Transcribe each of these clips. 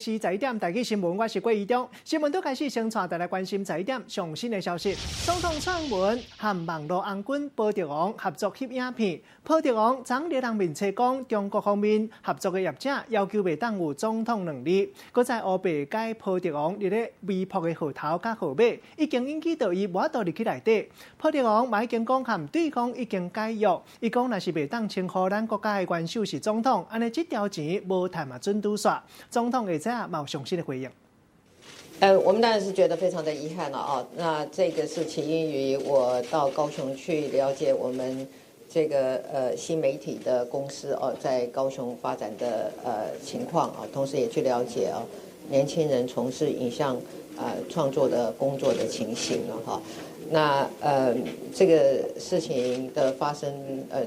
是11點台記新聞，我是郭怡中。新聞都開始先帶來關心11點上新的消息。總統撰文和網絡紅軍保德王合作翕影片，保德王昨日人面切講，中國方面合作的業者要求袂當有總統能力，佮在烏白解保德王伫咧微博的號頭甲號碼，已經引起到伊無法度入去內底。保德王嘛已經講和對方已經解約，伊講若是袂當稱呼咱國家的元首是總統，安尼這條錢無談嘛準拄煞。總統會冇詳細的回應。我们当然是觉得非常的遗憾了啊。那这个是起因于我到高雄去了解我们这个新媒体的公司哦，在高雄发展的情况啊，同时也去了解啊年轻人从事影像创作的工作的情形了哈。那这个事情的发生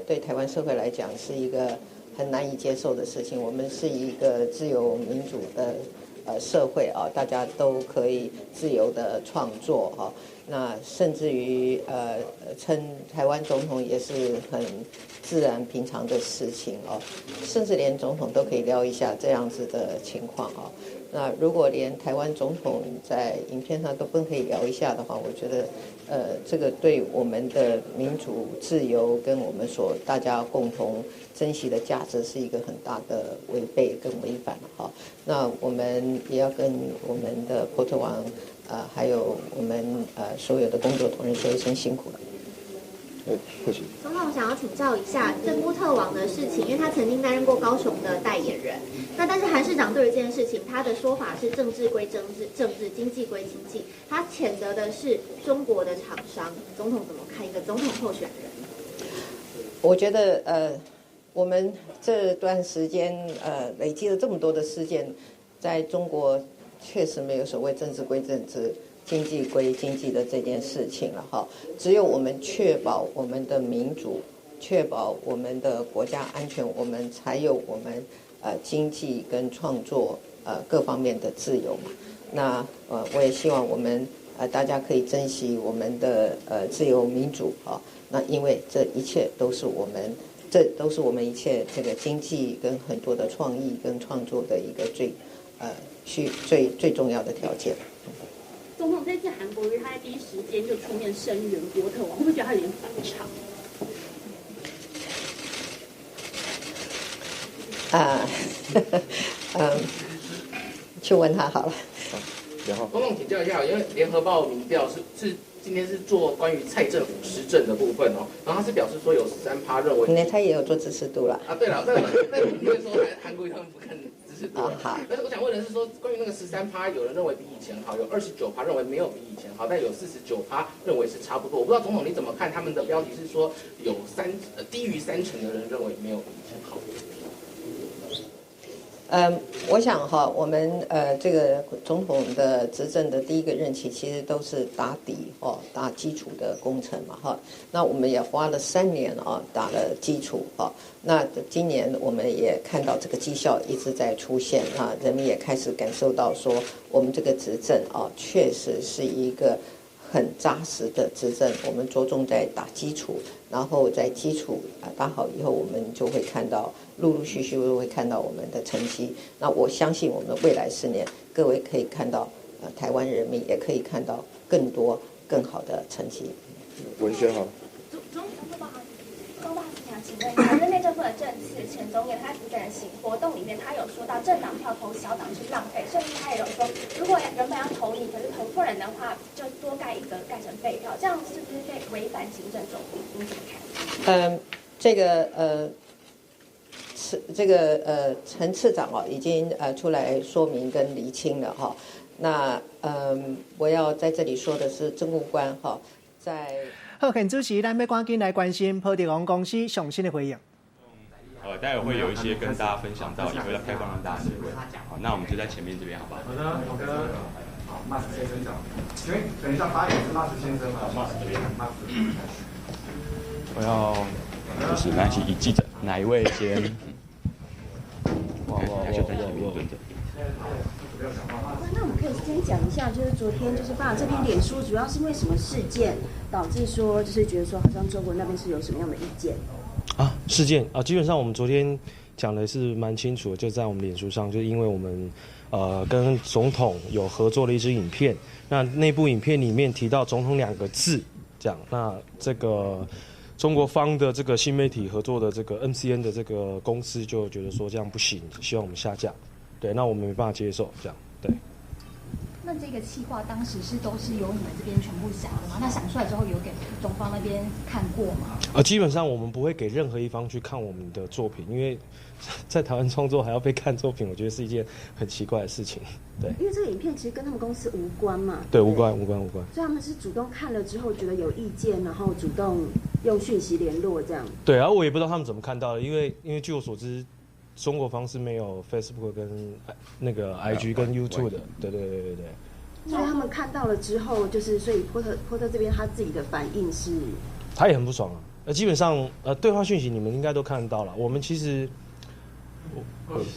对台湾社会来讲是一个很难以接受的事情。我们是一个自由民主的社会啊，大家都可以自由的创作哈。那甚至于称台湾总统也是很自然平常的事情哦，甚至连总统都可以聊一下这样子的情况啊。那如果连台湾总统在影片上都不可以聊一下的话，我觉得这个对我们的民主自由跟我们所大家共同珍惜的价值是一个很大的违背跟违反哈。那我们也要跟我们的波特王还有我们所有的工作同仁说一声辛苦了。谢谢。总统，我想要请教一下这波特王的事情，因为他曾经担任过高雄的代言人。那但是韩市长对于这件事情，他的说法是政治归政治，经济归经济，他谴责的是中国的厂商。总统怎么看一个总统候选人？我觉得我们这段时间累积了这么多的事件，在中国确实没有所谓政治归政治，经济归经济的这件事情了哈。只有我们确保我们的民主，确保我们的国家安全，我们才有我们经济跟创作各方面的自由嘛。那我也希望我们大家可以珍惜我们的自由民主啊。那因为这一切都是我们。这都是我们一切这个经济跟很多的创意跟创作的一个最重要的条件。总统这次韩国瑜他在第一时间就出面声援波特王，会不会觉得他有点反常？去问他好了。总统请教一下，因为联合报民调是今天是做关于蔡政府施政的部分哦，然后他是表示说有13%认为，他也有做支持度了啊。对了，那你会说韩国瑜他们不看支持度好，但是我想问的是说，关于那个13%，有人认为比以前好，有29%认为没有比以前好，但有49%认为是差不多。我不知道总统你怎么看？他们的标题是说有低于30%的人认为没有比以前好。我想哈，我们这个总统的执政的第一个任期，其实都是打底哦，打基础的工程嘛哈。那我们也花了3年啊，打了基础啊。那今年我们也看到这个绩效一直在出现啊，人们也开始感受到说，我们这个执政啊，确实是一个很扎实的执政。我们着重在打基础，然后在基础打好以后，我们就会看到陆续会看到我们的成绩。那我相信我们未来4年，各位可以看到台湾人民也可以看到更多更好的成绩。文轩好。请问一下，任内政府的政次前总统他主展的活动里面，他有说到政党票投小党是浪费，甚至他也有说，如果原本要投你，可是投错人的话，就多盖一格盖成废票，这样是不是会违反行政中立？你怎么看？这个陈次长已经出来说明跟厘清了哈。那我要在这里说的是，政务官哈在。好，现主持咱要赶紧来关心保德王公司上新的回应。待会会有一些跟大家分享到，也会开放让大家提问。好，那我们就在前面这边，好不好？好的。好，Max先生讲。请问等一下发言是 Max 先生吗 ？Max 这边。Max。我要就是没关系，以记者哪一位先？就在前面蹲着。那我们可以先讲一下，就是昨天就是发了这篇脸书，主要是因为什么事件导致说，就是觉得说好像中国那边是有什么样的意见？事件基本上我们昨天讲的是蛮清楚的，就在我们脸书上，就因为我们跟总统有合作的一支影片，那部影片里面提到总统2个字，这样，那这个中国方的这个新媒体合作的这个 MCN 的这个公司就觉得说这样不行，希望我们下架，对，那我们没办法接受，这样，对。那这个企划当时都是由你们这边全部想的吗？那想出来之后有给中方那边看过吗？基本上我们不会给任何一方去看我们的作品，因为在台湾创作还要被看作品，我觉得是一件很奇怪的事情。对，因为这个影片其实跟他们公司无关嘛。对，无关。所以他们是主动看了之后觉得有意见，然后主动用讯息联络这样。对，然后我也不知道他们怎么看到的，因为据我所知，中国方是没有 Facebook 跟那个 IG 跟 YouTube 的。对。所以他们看到了之后，就是所以波特这边他自己的反应是，他也很不爽啊。基本上对话讯息你们应该都看得到了。我们其实，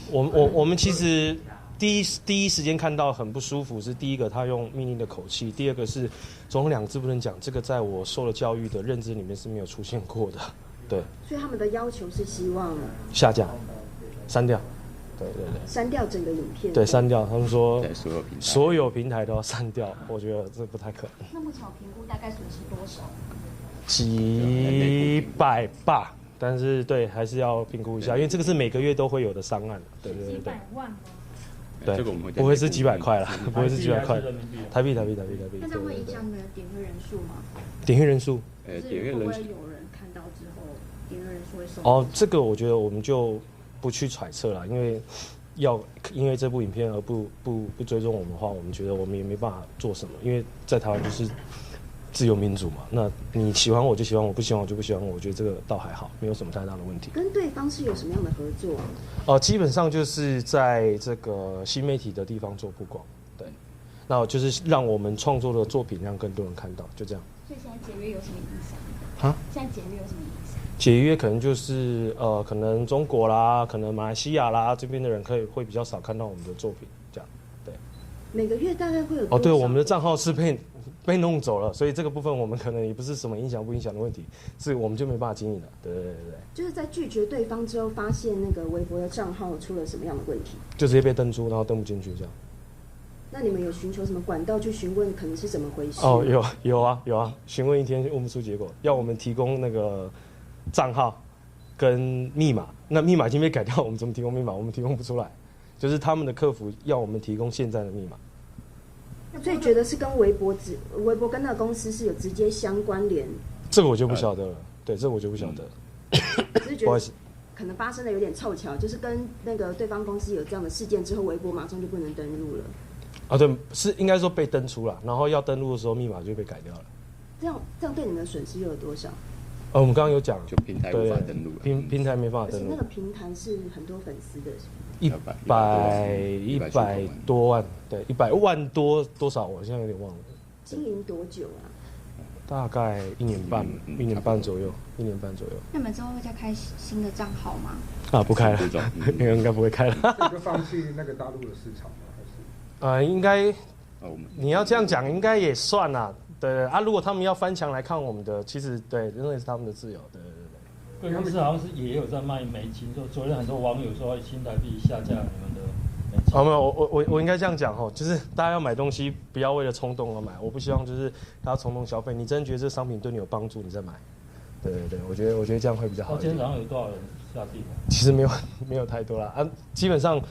我们其实第一时间看到很不舒服，是第一个他用命令的口气，第二个是总统2个字不能讲，这个在我受了教育的认知里面是没有出现过的。对。所以他们的要求是希望下架、删掉。对，删掉整个影片。对，删掉。他们说所有平台都要删掉，我觉得这不太可能。那目前评估大概损失多少？几百吧，但是对，还是要评估一下，因为这个是每个月都会有的商案。对。几百万吗？对，不会是几百块啦，不会是几百块。台币。那这样会影响你们的点阅人数吗？点阅人数？点阅人数会不会有人看到之后，点阅人数会受？这个我觉得我们就不去揣测了，因为这部影片而不追踪我们的话，我们觉得我们也没办法做什么，因为在台湾就是自由民主嘛。那你喜欢我就喜欢我，不喜欢我就不喜欢我，我觉得这个倒还好，没有什么太大的问题。跟对方是有什么样的合作啊？基本上就是在这个新媒体的地方做曝光，对，那就是让我们创作的作品让更多人看到，就这样。所以现在解约有什么影响？现在解约有什么影响？解约可能就是可能中国啦，可能马来西亚啦这边的人会比较少看到我们的作品，这样，对。每个月大概会有多少？对，我们的账号是被弄走了，所以这个部分我们可能也不是什么影响不影响的问题，是我们就没办法经营了，对。就是在拒绝对方之后，发现那个微博的账号出了什么样的问题？就直接被登出，然后登不进去这样。那你们有寻求什么管道去询问可能是怎么回事？有啊，询问1天问不出结果，要我们提供那个账号跟密码，那密码已经被改掉，我们怎么提供密码？我们提供不出来，就是他们的客服要我们提供现在的密码。所以觉得是跟微博跟那个公司是有直接相关联？这个我就不晓得了，对，这个我就不晓得。只是觉得可能发生的有点凑巧，就是跟那个对方公司有这样的事件之后，微博马上就不能登录了。对，是应该说被登出了，然后要登录的时候密码就被改掉了。这样对你们的损失又有多少？我们刚刚有讲，就平台无法登录，平台没办法登录。而且那个平台是很多粉丝的，100多万，对，100万多少？我现在有点忘了。经营多久啊？大概1年半左右。1年半左右。那你们之后会再开新的账号吗？不开了，应该不会开了。就放弃那个大陆的市场吗？还是？应该，你要这样讲，应该也算啦。对如果他们要翻墙来看我们的，其实对，那也是他们的自由。对。贵公司好像是也有在卖美金，昨天很多网友说新台币下架你们的美金。没有，我应该这样讲就是大家要买东西，不要为了冲动而买。我不希望就是大家冲动消费，你真觉得这商品对你有帮助，你再买。对，我觉得这样会比较好一点。今天早上有多少人下地？其实没有太多啦基本上。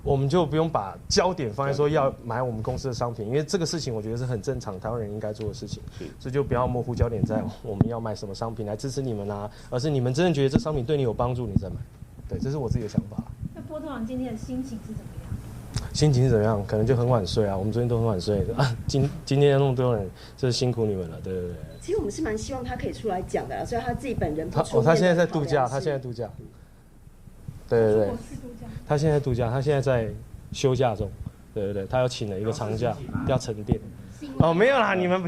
我们就不用把焦点放在说要买我们公司的商品，因为这个事情我觉得是很正常，台湾人应该做的事情，所以就不要模糊焦点在我们要买什么商品来支持你们啊，而是你们真的觉得这商品对你有帮助，你再买。对，这是我自己的想法。那波特王今天的心情是怎么样？心情是怎么样？可能就很晚睡啊，我们昨天都很晚睡今天那么多人，真是辛苦你们了，对。其实我们是蛮希望他可以出来讲的，所以他自己本人不出面。他现在在度假，对。他现在度假，他现在在休假中，对，他又请了一个长假，要沉淀。没有啦，你们不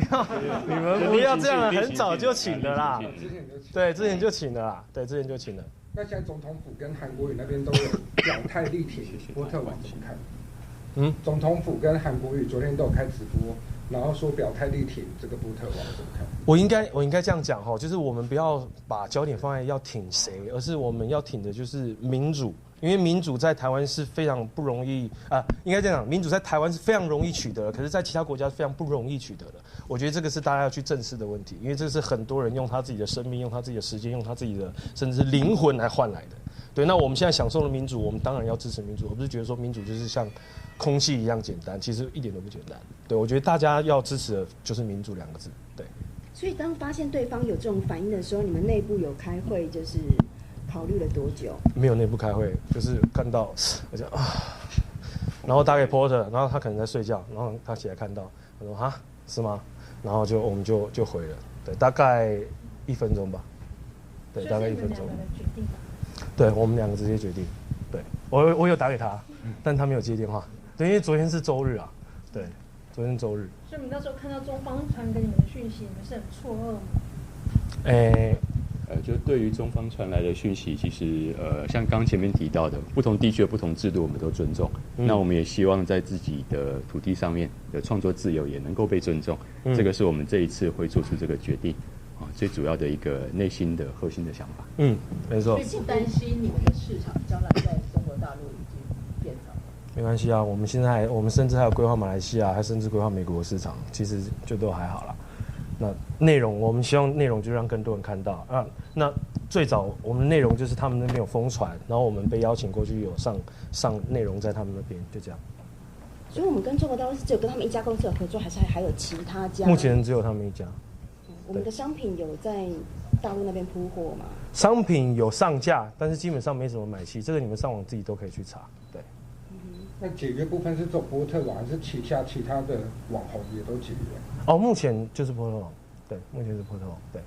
要这样了，很早就请了啦。对，之前就请了啦，对，之前就请了。那现在总统府跟韩国瑜那边都有表态力挺波特王，怎么看？总统府跟韩国瑜昨天都有开直播，然后说表态力挺这个波特王，怎么看？我应该这样讲就是我们不要把焦点放在要挺谁，而是我们要挺的就是民主。因为民主在台湾是非常不容易应该这样讲，民主在台湾是非常容易取得的，可是在其他国家是非常不容易取得的。我觉得这个是大家要去正视的问题，因为这是很多人用他自己的生命、用他自己的时间、用他自己的甚至是灵魂来换来的。对，那我们现在享受的民主，我们当然要支持民主，而不是觉得说民主就是像空气一样简单，其实一点都不简单。对，我觉得大家要支持的就是民主2个字。对。所以当发现对方有这种反应的时候，你们内部有开会，就是考虑了多久？没有内部开会，就是看到我就然后打给 Porter， 然后他可能在睡觉，然后他起来看到，他说哈是吗？然后我们就回了，对，大概1分钟吧，对，大概1分钟。对，我们2个直接决定。对，我有打给他，但他没有接电话。对，因为昨天是周日啊，对，昨天是周日。所以你那时候看到中方传给你们的讯息，你们是很错愕吗？就对于中方传来的讯息，其实像刚前面提到的，不同地区的不同制度我们都尊重。那我们也希望在自己的土地上面的创作自由也能够被尊重。这个是我们这一次会做出这个决定最主要的一个内心的核心的想法。没错。所以不担心你们的市场将来在中国大陆已经变少了。没关系啊，我们甚至还有规划马来西亚，还甚至规划美国市场，其实就都还好啦。那内容，我们希望内容就让更多人看到啊。那最早我们的内容就是他们那边有疯传，然后我们被邀请过去有上内容在他们那边，就这样。所以我们跟中国大陆是只有跟他们一家公司有合作，还是还有其他家？目前只有他们一家。我们的商品有在大陆那边铺货吗？商品有上架，但是基本上没什么买气，这个你们上网自己都可以去查。对。那解约部分是走波特网，还是旗下其他的网红也都解约？目前就是波特网，对，目前是波特网，对。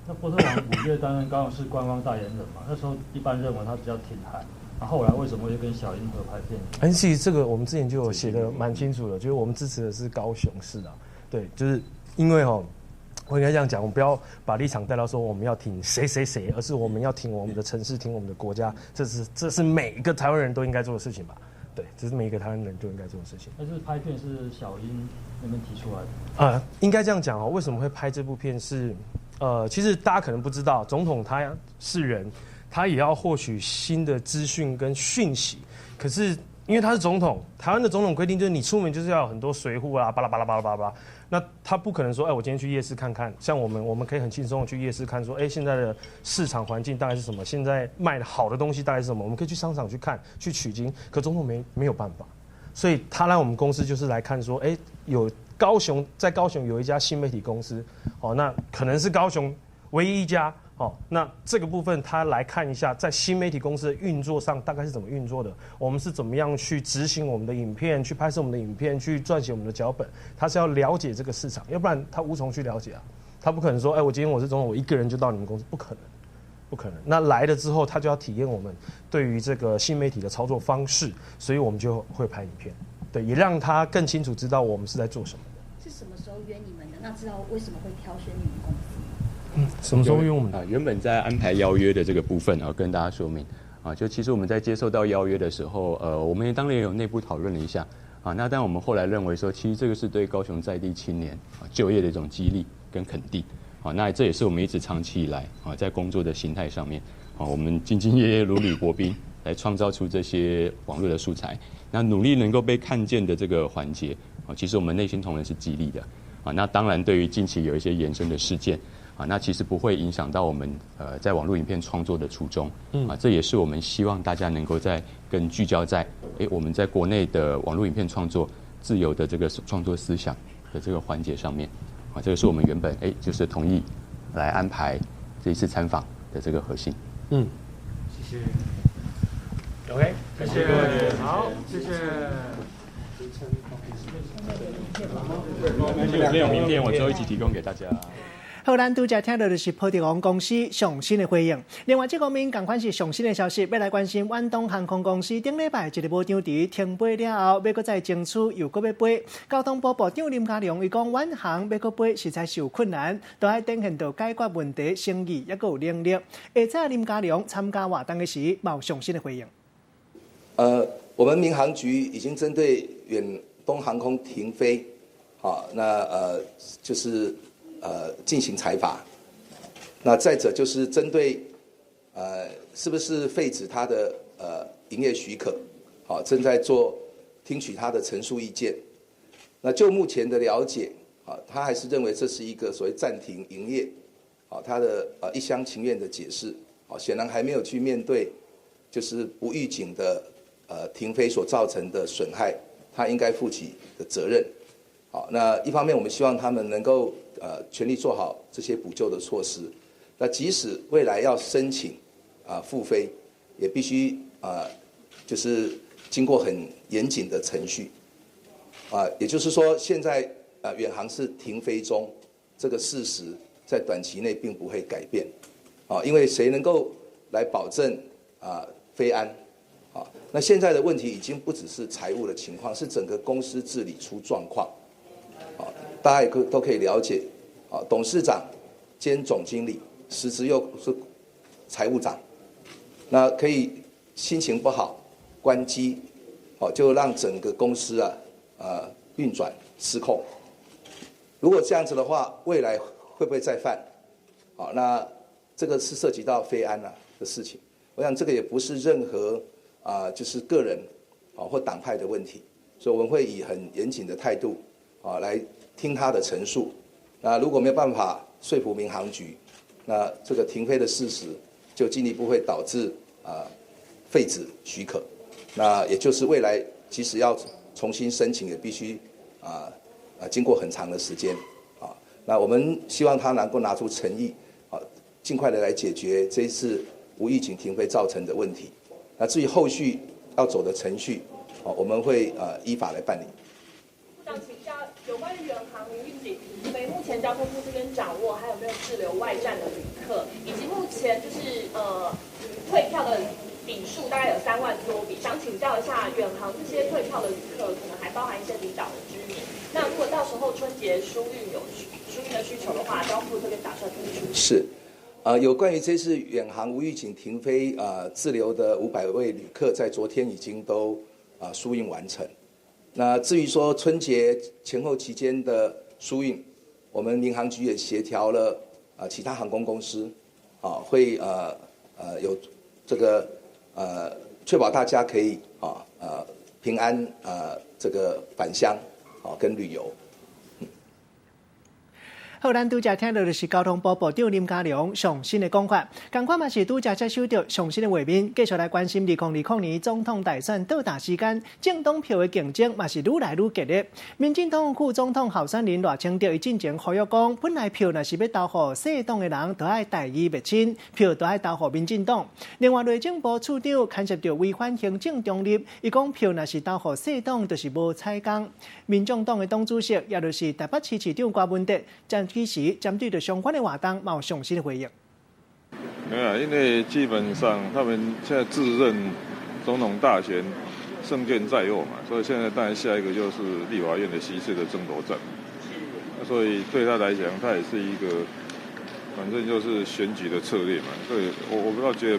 那波特网5月担任高雄市观光代言人嘛，那时候一般认为他比较挺韩，那后来为什么会跟小英合拍片？其实这个我们之前就有写的蛮清楚的，就是我们支持的是高雄市啊，对，就是因为我应该这样讲，我们不要把立场带到说我们要挺谁谁谁，而是我们要挺我们的城市，挺我们的国家，这是每一个台湾人都应该做的事情吧。对，这是每一个台湾人都应该做的事情。但是拍片是小英那边提出来的。应该这样讲为什么会拍这部片是，其实大家可能不知道，总统他是人，他也要获取新的资讯跟讯息。可是因为他是总统，台湾的总统规定就是你出门就是要有很多随扈啊，巴拉巴拉巴拉巴拉。那他不可能说，我今天去夜市看看，像我们可以很轻松的去夜市看，说，现在的市场环境大概是什么？现在卖的好的东西大概是什么？我们可以去商场去看，去取经。可总统没有办法，所以他来我们公司就是来看说，在高雄有一家新媒体公司，那可能是高雄唯一一家。那这个部分他来看一下，在新媒体公司的运作上大概是怎么运作的，我们是怎么样去执行我们的影片，去拍摄我们的影片，去撰写我们的脚本，他是要了解这个市场，要不然他无从去了解啊。他不可能说，我今天我是总统，我一个人就到你们公司，不可能。那来了之后，他就要体验我们对于这个新媒体的操作方式，所以我们就会拍影片，对，也让他更清楚知道我们是在做什么的。是什么时候约你们的？那知道为什么会挑选你们公司？什么时候约我们原本在安排邀约的这个部分跟大家说明就其实我们在接受到邀约的时候，我们当然也有内部讨论了一下那但我们后来认为说，其实这个是对高雄在地青年就业的一种激励跟肯定那这也是我们一直长期以来在工作的形态上面我们兢兢业业如履薄冰来创造出这些网络的素材，那努力能够被看见的这个环节其实我们内心同仁是激励的那当然对于近期有一些延伸的事件那其实不会影响到我们在网络影片创作的初衷这也是我们希望大家能够在更聚焦在我们在国内的网络影片创作自由的这个创作思想的这个环节上面这个是我们原本就是同意来安排这一次参访的这个核心。谢谢。OK， 谢谢。好，谢谢。没有名片，我之后一起提供给大家。好，咱拄则听到就是波特王公司上新的回应。另外，这方面同款是上新的消息，要来关心远东航空公司顶礼拜一个无张伫停飞了后，要搁再争取又搁要飞。交通部部长林佳龙伊讲，远航要搁飞实在是有困难，都要展现到解决问题诚意，也搁有能力。下早林佳龙参加活动的时，冇上新的回应。我们民航局已经针对远东航空停飞，就是进行裁罚。那再者就是针对是不是废止它的营业许可，正在听取他的陈述意见。那就目前的了解，他还是认为这是一个所谓暂停营业，他的一厢情愿的解释，显然还没有去面对就是不预警的停飞所造成的损害，他应该负起的责任。好，那一方面我们希望他们能够全力做好这些补救的措施。那即使未来要申请复飞，也必须就是经过很严谨的程序。也就是说，现在远航是停飞中，这个事实在短期内并不会改变。因为谁能够来保证飞安？那现在的问题已经不只是财务的情况，是整个公司治理出状况。大家也都可以了解，董事长兼总经理，实质又是财务长，那可以心情不好关机，就让整个公司运转失控。如果这样子的话，未来会不会再犯？那这个是涉及到飞安的事情。我想这个也不是任何就是个人或党派的问题，所以我们会以很严谨的态度来听他的陈述。那如果没有办法说服民航局，那这个停飞的事实就进一步会导致废止许可。那也就是未来即使要重新申请，也必须经过很长的时间。那我们希望他能够拿出诚意，尽快的来解决这一次无预警停飞造成的问题。那至于后续要走的程序，我们会依法来办理。部长请教有关于远航无预警停飞，目前交通部这边掌握还有没有滞留外站的旅客，以及目前就是退票的笔数大概有3万多笔，想请教一下远航这些退票的旅客，可能还包含一些离岛的居民。那如果到时候春节疏运有疏运的需求的话，交通部这边打算怎么处理？是。有关于这次远航无预警停飞滞留的500位旅客，在昨天已经都疏运完成。那至于说春节前后期间的疏运，我们民航局也协调了其他航空公司，会有这个确保大家可以平安这个返乡跟旅游。好，咱拄则听到的是交通部部长林佳龙上新的讲法，同款嘛是拄则接收到上新的画面，继续来关心2020年总统大选倒打时间，政党票的竞争嘛是愈来愈激烈。民进党副总统候选人赖清德伊进前呼吁讲，本来票若是要投予小党的人，都爱大义灭亲，票都爱投予民进党。另外，内政部处长牵涉到违反行政中立，伊讲票若是投予小党，就是无采公。民众党的党主席，也就是台北市市长郭文哲，其实针对着相关的活动，有上新的回应。没有，因为基本上他们现在自认总统大选胜券在握嘛，所以现在当然下一个就是立法院的席次的争夺战。所以对他来讲，他也是一个反正就是选举的策略嘛。所以我不知道，觉得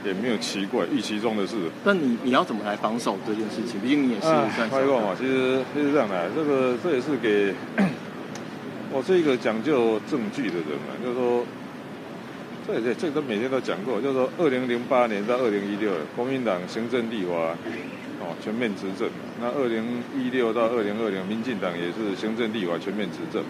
也没有奇怪，预期中的事。那你要怎么来防守这件事情？毕竟你也是开放嘛，其实是这样的，这也是给。我是一个讲究证据的人嘛，就是说，这都每天都讲过，就是说，2008年到2016，国民党行政立法全面执政，那2016到2020，民进党也是行政立法全面执政。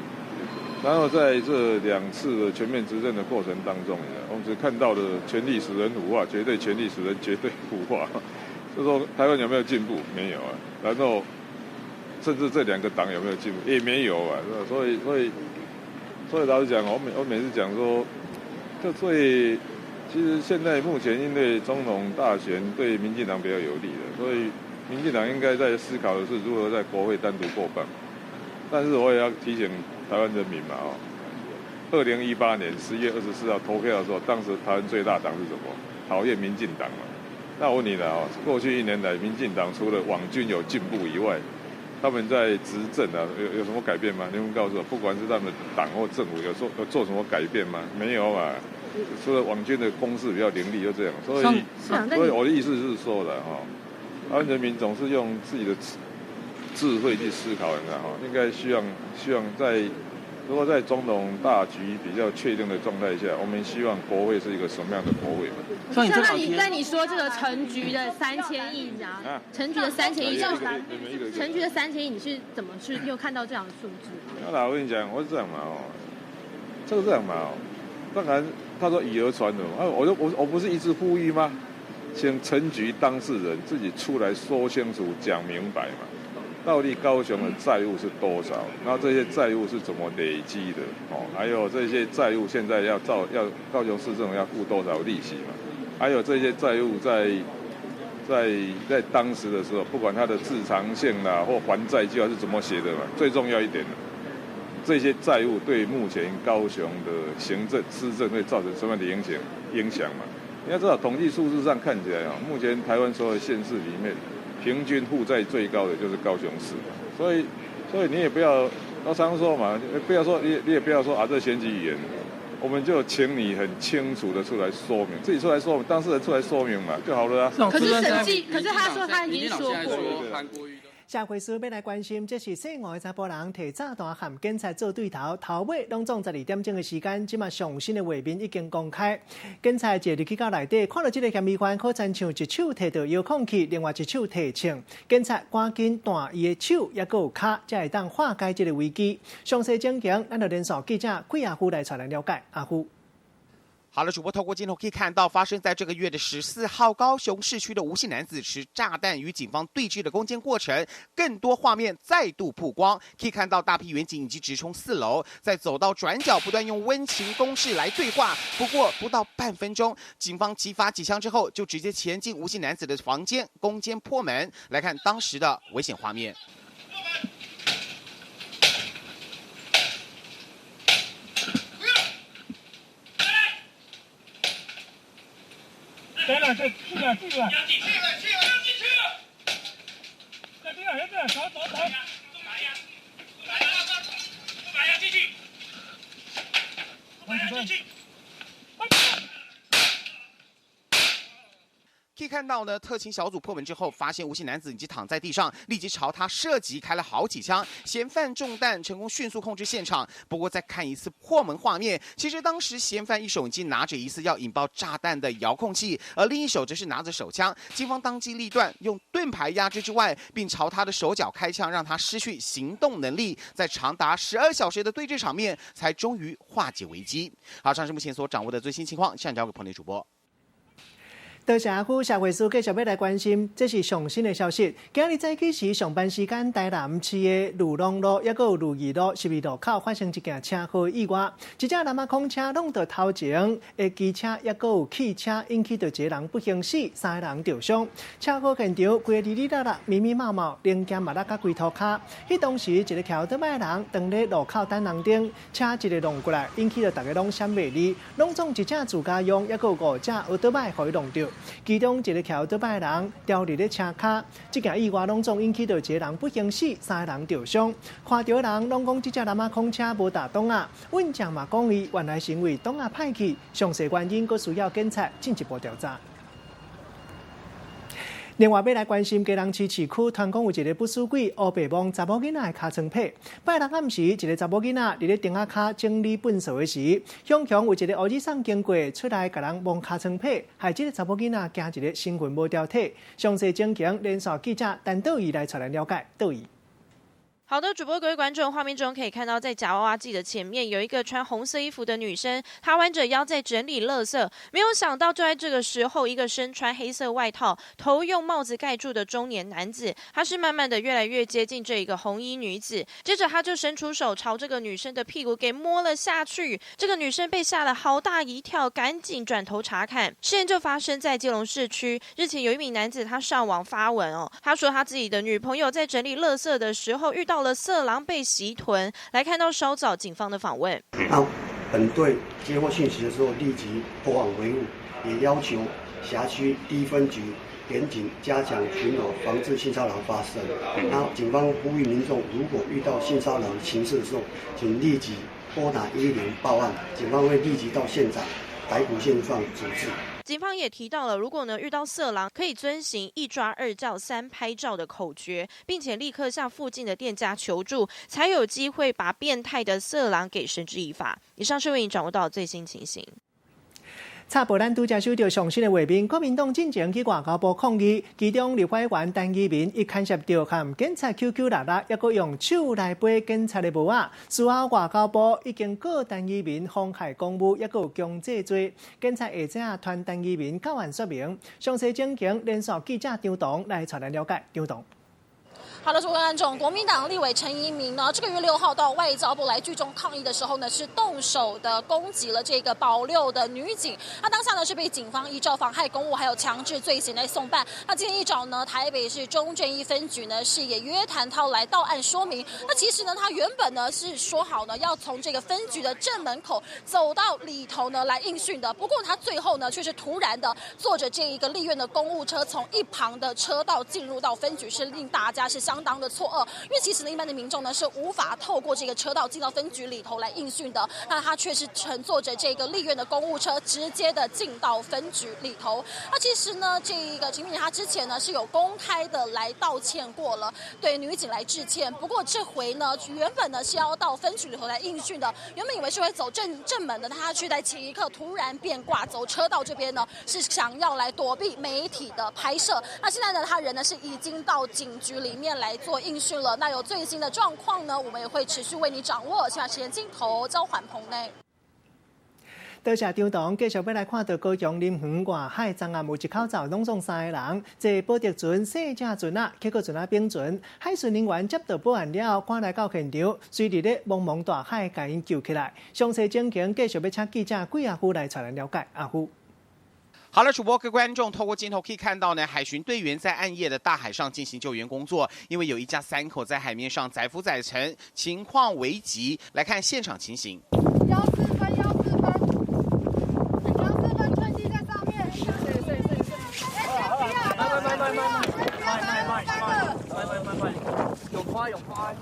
然后在这2次的全面执政的过程当中，我们只看到了权力使人腐化，绝对权力使人绝对腐化。就说台湾有没有进步？没有啊。然后。甚至这2个党有没有进步也没有啊，所以老实讲，我每次讲说，其实现在目前因为总统大选对民进党比较有利的，所以民进党应该在思考的是如何在国会单独过半。但是我也要提醒台湾人民嘛，2018年11月24号投票的时候，当时台湾最大党是什么？讨厌民进党嘛。那我问你了过去1年来，民进党除了网军有进步以外，他们在执政有什么改变吗？你们告诉我，不管是他们党或政府有做什么改变吗？没有嘛。除了网军的攻势比较凌厉，就这样。所以我的意思是说的台湾人民总是用自己的智慧去思考，应该希望在如果在总统大局比较确定的状态下，我们希望国会是一个什么样的国会嘛？那你说这个陈局的3000亿啊，陈局的3000亿，陈局的3000亿，你是怎么去又看到这样的数字？那我跟你讲，我是这样嘛这个这样嘛当然他说以讹传讹，我不是一直呼吁吗？请陈局当事人自己出来说清楚、讲明白嘛。到底高雄的债务是多少？然后这些债务是怎么累积的？还有这些债务现在要高雄市政府要付多少利息嘛？还有这些债务在当时的时候，不管它的自偿性啦或还债计划是怎么写的嘛？最重要一点的，这些债务对目前高雄的行政施政会造成什么样的影响嘛？你要知道，统计数字上看起来目前台湾所有县市里面，平均负债最高的就是高雄市，所以你也不要，我常说嘛，不要说你也不要说这选举语言，我们就请你很清楚的出来说明，自己出来说明，当事人出来说明嘛就好了啊。可是他说他已经说过。社会事要来关心，这是涉外的查甫人提炸弹和警察做对头，头尾拢总12点钟的时间，即马上新的画面已经公开。警察坐入去到内底，看到这个嫌疑犯可亲像一手摕到遥控器，另外一手提枪。警察赶紧断伊的手，也有脚，才会当化解这个危机。详细情形，咱就连线记者桂阿虎来带咱了解。阿虎。好了，主播透过镜头可以看到，发生在这个月的14号，高雄市区的吴姓男子持炸弹与警方对峙的攻坚过程，更多画面再度曝光。可以看到大批远警以及直冲4楼，在走到转角，不断用温情攻势来对话。不过不到半分钟，警方击发几枪之后，就直接前进吴姓男子的房间，攻坚破门。来看当时的危险画面。来了，这进了，进了，要进去了，再进来，走，不买呀，进去，不买进去。可以看到呢，特勤小组破门之后，发现吴姓男子已经躺在地上，立即朝他射击，开了好几枪，嫌犯中弹，成功迅速控制现场。不过再看一次破门画面，其实当时嫌犯一手已经拿着疑似要引爆炸弹的遥控器，而另一手则是拿着手枪。警方当机立断，用盾牌压制之外，并朝他的手脚开枪，让他失去行动能力。在长达12小时的对峙场面，才终于化解危机。好，上是目前所掌握的最新情况，现在交给彭丽主播。多谢阿虎，社会事继续要来关心，这是上新的消息。今日早起时上班时间，台南市的鲁隆路也有鲁二路12路口发生一件车祸意外，一架南马空车弄到头前的机车，也有汽车引起到一个人不幸死，3个人受伤。车祸现场规个哩哩啦啦、密密麻麻，零件嘛啦甲规涂骹。迄当时一个桥倒摆的人蹲咧路口等人顶，车一个弄过来，引起到大家拢闪袂离，拢总一架自家用，也有5架奥倒摆互伊弄着。其中一个桥倒摆的人掉入咧车骹，这件意外拢总引起到一个人不幸死，3个人受伤。看到的人拢讲这架南马空车无打洞啊，运将嘛讲伊原来是因为洞啊歹去，详细原因佫需要警察进一步调查。另外，要来关心基隆市市区团讲有一个不输鬼乌白蒙查某囡仔的尻川皮。拜六暗时，一个查某囡仔伫咧顶仔骹整理粪扫的时，向有一个乌日送经过，出来甲人摸尻川皮，害这个查某囡仔惊一个身魂无条体。详细情形，连线记者陈道义来带来了解。道义。好的，主播各位观众，画面中可以看到，在夹娃娃机的前面有一个穿红色衣服的女生，她弯着腰在整理垃圾。没有想到，就在这个时候，一个身穿黑色外套、头用帽子盖住的中年男子，他是慢慢的越来越接近这一个红衣女子，接着他就伸出手朝这个女生的屁股给摸了下去。这个女生被吓了好大一跳，赶紧转头查看。事件就发生在基隆市区。日前有一名男子他上网发文他说他自己的女朋友在整理垃圾的时候遇到了色狼被袭臀。来看到稍早警方的访问。本队接获讯息的时候，立即破网维护，也要求辖区第一分局联警加强巡逻，防治性骚扰发生。然后警方呼吁民众，如果遇到性骚扰情事的时候，请立即拨打110报案，警方会立即到现场逮捕现状处置。警方也提到了，如果呢遇到色狼，可以遵行1抓2叫3拍照的口诀，并且立刻向附近的店家求助，才有机会把变态的色狼给绳之以法。以上是为您掌握到的最新情形。插播咱拄则收到上新的画面，国民党进前去外交部抗议，其中立法员陈义民伊牵涉到和警察 QQ 拉拉，抑阁用手来背警察的帽仔。事后外交部已经告陈义民妨害公务，抑阁有强制罪。警察下则传陈义民到案说明，详细情形连续记者张栋来带咱了解。张栋。好的，诸位观众，国民党立委陈怡民呢，这个月6号到外交部来聚众抗议的时候呢，是动手的攻击了这个保六的女警。那当下呢是被警方依照妨害公务还有强制罪嫌来送办。那今天一早呢，台北市中正一分局呢是也约谈他来到案说明。那其实呢，他原本呢是说好呢要从这个分局的正门口走到里头呢来应讯的。不过他最后呢却是突然的坐着这一个立院的公务车从一旁的车道进入到分局，是令大家是相当的错愕，因为其实呢，一般的民众呢是无法透过这个车道进到分局里头来应讯的。那他却是乘坐着这个立院的公务车，直接的进到分局里头。那其实呢，这一个陈明他之前呢是有公开的来道歉过了，对女警来致歉。不过这回呢，原本呢是要到分局里头来应讯的，原本以为是会走正门的，他却在前一刻突然变卦，走车道这边呢是想要来躲避媒体的拍摄。那现在呢，他人呢是已经到警局里面来做应讯了。那有最新的状况呢，我们也会持续为你掌握。现在时间镜头交还棚内。多谢张董，继续要来看到高雄林园外海昨暗有一口罩拢中3个人，坐保德船小只船啊，结果船啊冰船，海巡人员接到报案了，赶来到现场，随伫咧茫茫大海将因救起来。详细情形继续要请记者桂阿夫来带咱了解。阿夫。好了，主播各位观众，透过镜头可以看到呢，海巡队员在暗夜的大海上进行救援工作，因为有一家3口在海面上载浮载沉，情况危急。来看现场情形。要4分，趁机在上面。慢，有快。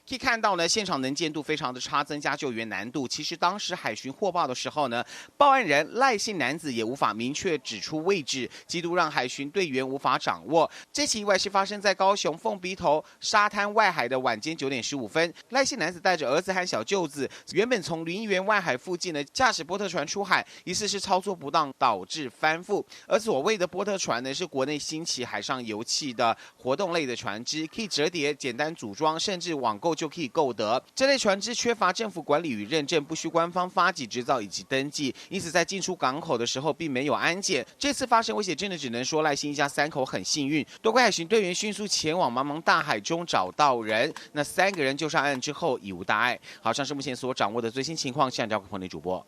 可以看到呢，现场能见度非常的差，增加救援难度。其实当时海巡获报的时候呢，报案人赖姓男子也无法明确指出位置，极度让海巡队员无法掌握。这起意外是发生在高雄凤鼻头沙滩外海的晚间9点15分。赖姓男子带着儿子和小舅子，原本从林园外海附近呢驾驶波特船出海，疑似是操作不当导致翻覆。而所谓的波特船呢，是国内兴起海上油气的活动类的船只，可以折叠、简单组装，甚至网购就可以购得。这类船只缺乏政府管理与认证，不需官方发给执照以及登记，因此在进出港口的时候并没有安检。这次发生危险，真的只能说赖姓一家3口很幸运，多亏海巡队员迅速前往茫茫大海中找到人。那3个人救上岸之后已无大碍。好，上是目前所掌握的最新情况，现在交给彭丽主播。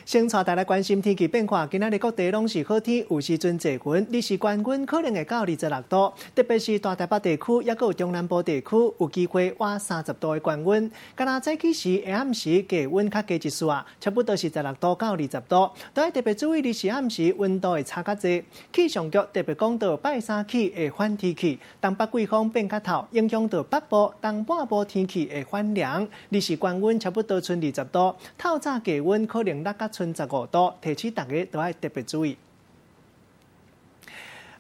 先带大家关心天气变化，今仔日各地拢是好天，有时阵侪云，日时高温可能会到26度，特别是大台北地区，也有中南部地区有机会哇30度的高温。敢若早起时、下暗时低温较低一丝啊，差不多是16度到20度。都要特别注意日时暗时温度会差较济。气象局特别讲到拜三起会反天气，东北季风变较透，影响到北部、东半部天气会反凉，日时高温差不多剩20度，透早低温可能落到剩15度，提醒大家都要特别注意。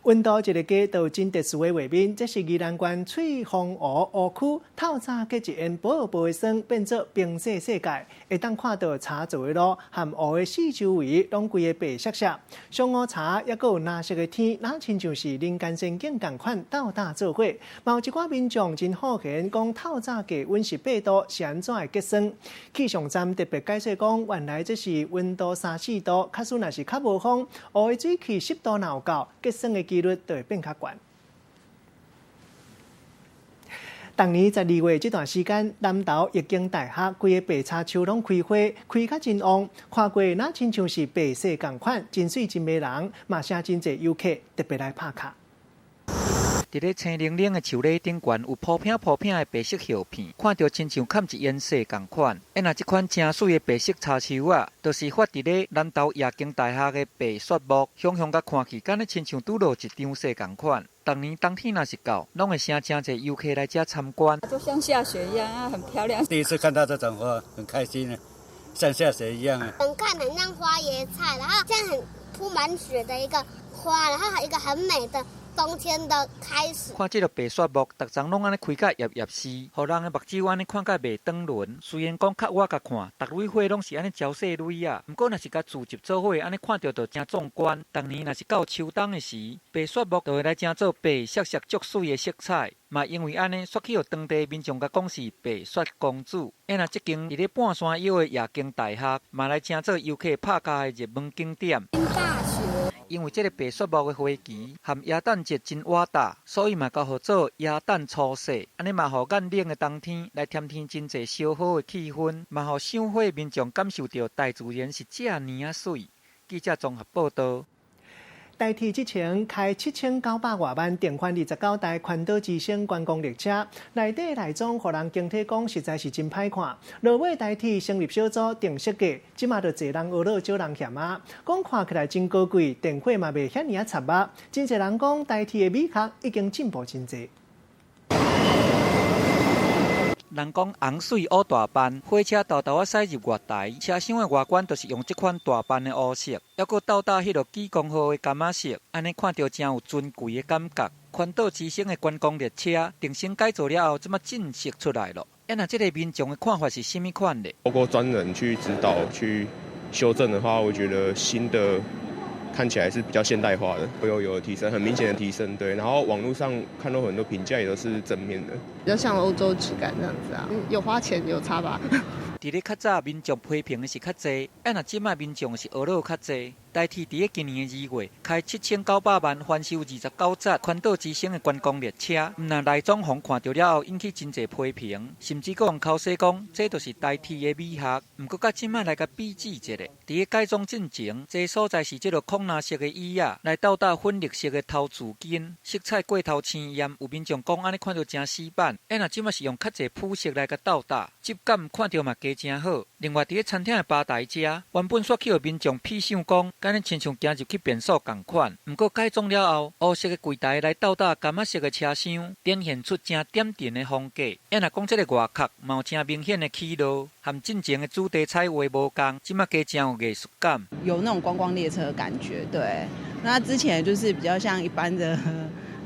温度一个家都有真特殊的画面，这是宜兰县翠峰湖区透早结一烟保护的霜，变作冰雪世界，会当看到茶座的路和湖的四周围拢规个白色色，上午茶也有蓝色的天，那亲像是人间仙境同款斗大做伙。嘛有一寡民众真好闲，讲透早低温18度是安怎会结霜？气象站特别解释讲，原来这是温度3、4度，假使若是较无风，湖的水汽湿度若有够，结霜的几率就会变较悬。当年12月这段时间，南投液晶大学规个白叉树拢开花，开甲真旺，看过那亲像是白雪同款，真水真迷人，嘛声真侪游客特别来拍卡。伫咧青冷冷的树篱顶悬有铺片的白色叶片，看到亲像嵌一烟色同款。那这款真水的白色插树啊，就是发伫咧南投夜景大厦的白雪木，想象甲看起，敢若亲像拄落一张雪同款。当年冬天若是到，拢会请真侪游客来这参观，就像下雪一样啊，很漂亮。第一次看到这种花，很开心啊。像下雪一样啊。看很像花椰菜，然后这样很铺满雪的一个花，然后还有一个很美的冬天的开始。看这个白雪木，逐丛拢安尼开甲叶叶丝，互人的目睭安尼看甲袂长轮。虽然讲较我甲看，逐蕊花拢是安尼招细蕊啊，毋过若是甲自集做伙，安尼看着就真壮观。当年若是到秋冬的时，白雪木就会来整做白色足水的色彩。嘛，因为安尼，煞去互当地民众甲讲是白雪公主。若即间伫咧半山腰的夜景大厦，嘛来整做游客拍卡的热门景点。因为这个白雪木的花期和耶诞节真晚搭，所以嘛交互做耶诞除夕，安尼嘛互寒冷的冬天来添添真侪烧好的气氛，嘛互赏花民众感受到大自然是这呢啊水。记者综合报道。台铁之前开7900多万订款29台环岛之星观光列车，内底内装，互人整体讲实在是真歹看。落尾台铁成立小组定设计，即马就侪人学了，少人嫌啊。讲看起来真高贵，电费嘛袂遐尔啊插目。真侪人讲台铁的美学已经进步真侪。人讲红水乌大斑，火车豆豆驶入月台，车厢的外观就是用这款大斑的乌色，还佫斗搭迄落几公号的柑仔色，安尼看着真有尊贵的感觉。环岛之星的观光列车定身改造了后，这么正式出来了。那这个民众的看法是什么款的？透过专人去指导、去修正的话，我觉得新的看起来是比较现代化的，会有提升，很明显的提升。对，然后网络上看到很多评价也都是正面的，比较像欧洲质感这样子啊，有花钱有差吧。伫咧较早民众批评的是较济，若即卖民众是学了较济。台铁伫咧今年的2月开7900万翻修29节环岛之星的观光列车，毋但内装互看到了后引起真侪批评，甚至佫用口说讲这就是台铁的美学。毋过甲即卖来甲比指一下，伫咧改装进前，这所在是这个孔蓝色的椅仔，来斗搭粉绿色的头柱筋，色彩过头鲜艳，有民众讲安尼看着真死板。若即卖是用较济朴色来甲斗搭，质感看着嘛加真好。另外伫咧餐厅的吧台遮，原本煞去互民众批想讲。敢若亲像行入去便所同款，不过改装了后，乌色的柜台来斗搭柑仔色的车厢，展现出真点点的风格。若讲这个外壳，嘛有真明显的起落，和进前的主题彩绘无共，即马加真有艺术感，有那种观光列车的感觉。对，那之前就是比较像一般的。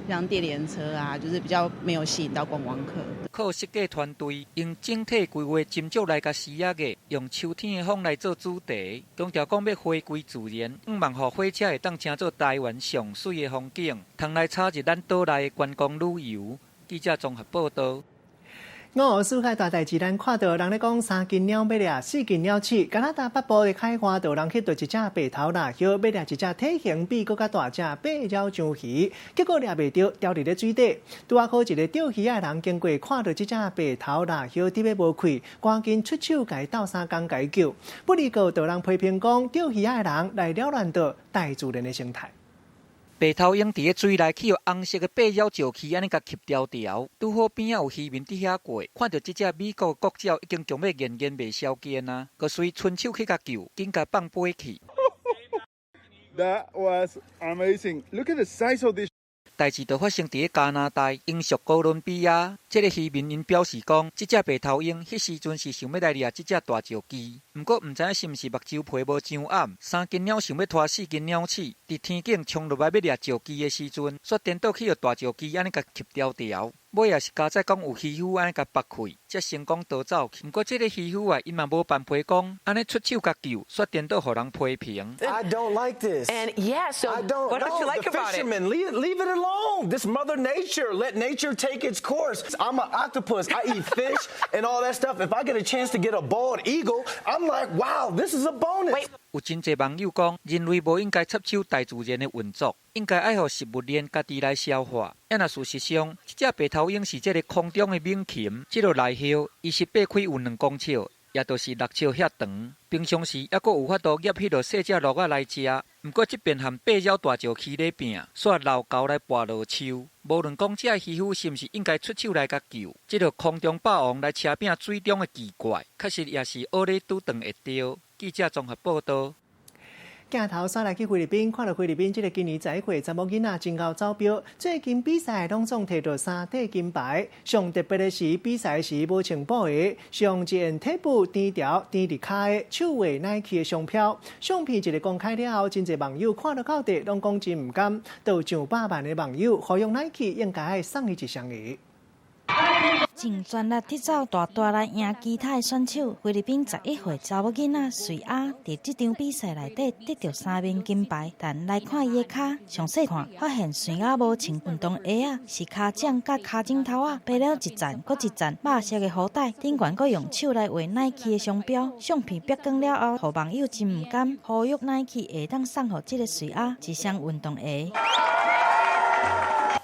像电联车啊，就是比较没有吸引到观光客。靠设计团队用整体规划斟酌来甲视野的，用秋天的风来做主题，强调讲要回归自然，希望让火车会当成做台湾上水的风景，通来插入咱岛内的观光旅游。记者综合报道。五世界大代志，咱看到人咧讲3斤鸟要掠4斤鸟鼠，加拿大北部的开花道人去捉一只白头蜡蟹，要掠一只体型比更加大只白鸟章鱼，结果掠袂到，掉伫咧水底。拄啊好一个钓鱼的人经过，看到这只白头蜡蟹伫咧无开，赶紧出手甲伊斗相共解救。不离个道人批评讲，钓鱼的人来扰乱到大自然的生态。白头鹰伫咧水内去，互红色的白鸟石器安尼甲吸条条，拄好边仔有渔民伫遐过，看到这只美国国鸟已经强要奄奄袂消见啊，佮随伸手去甲救，紧甲放飞去。That was amazing. Look at the size of this. 代志就发生伫咧加拿大英属哥伦比亚，这个渔民因表示讲，这只白头鹰迄时阵是想要来掠这只大石鸡，不过唔知影是毋是目睭皮无上暗，3斤鸟想要拖4斤鸟鼠，伫天顶冲落来要掠石鸡的时阵，却颠倒去互大石鸡安尼甲吸条条。尾也是加载讲有渔夫安尼甲拔开，才成功逃走去。不过这个渔夫啊，因嘛无办法讲，安尼出手甲救，却颠倒互人批评。I don't like this. And yeah, so what don't you like about it? Leave it alone. This Mother Nature, let nature take its course. I'm an octopus. I eat fish and all that stuff. If I get a chance to get a bald eagle, I'm like, wow, this is a bonus. 有真侪网友讲，人类无应该插手大自然的运作，应该爱互食物链家己来消化。若事实上，这只白头鹰是这个空中的猛禽，这个内叶伊是擘开有2公尺，也就是6尺遐长。平常时还佫有法度夹迄落细只鹿仔来食，不过这边和白鸟大石器咧拼，煞老狗来跋落树。无论讲这渔夫是毋是应该出手来甲救，这个空中霸王来车拼水中的奇怪，确实也是恶咧拄断会着。记者综合报道。镜头刷来去菲律宾，看到菲律宾这个今年在会查某囡仔真够走标，最近比赛拢总摕到3块金牌。上特别的是，比赛时无穿布鞋，上一件体布低调低伫骹的手画 Nike 的商标。相片一个公开了后，真侪网友看到到底拢讲真唔甘，到上百万的网友呼吁 Nike 应该送伊一双鞋。尽全力缔造大大来赢其他的选手，菲律宾11岁查某囡仔瑞亚伫这场比赛内底得到3面金牌，但来看伊的脚，详细看发现瑞亚无穿运动鞋啊，是脚掌甲脚趾头啊，背了一层搁一层白色的腰带，顶悬搁用手来画 Nike 的商标。相片曝光了后，互网友真唔甘，呼吁 Nike 会当送互这个瑞亚一双运动鞋。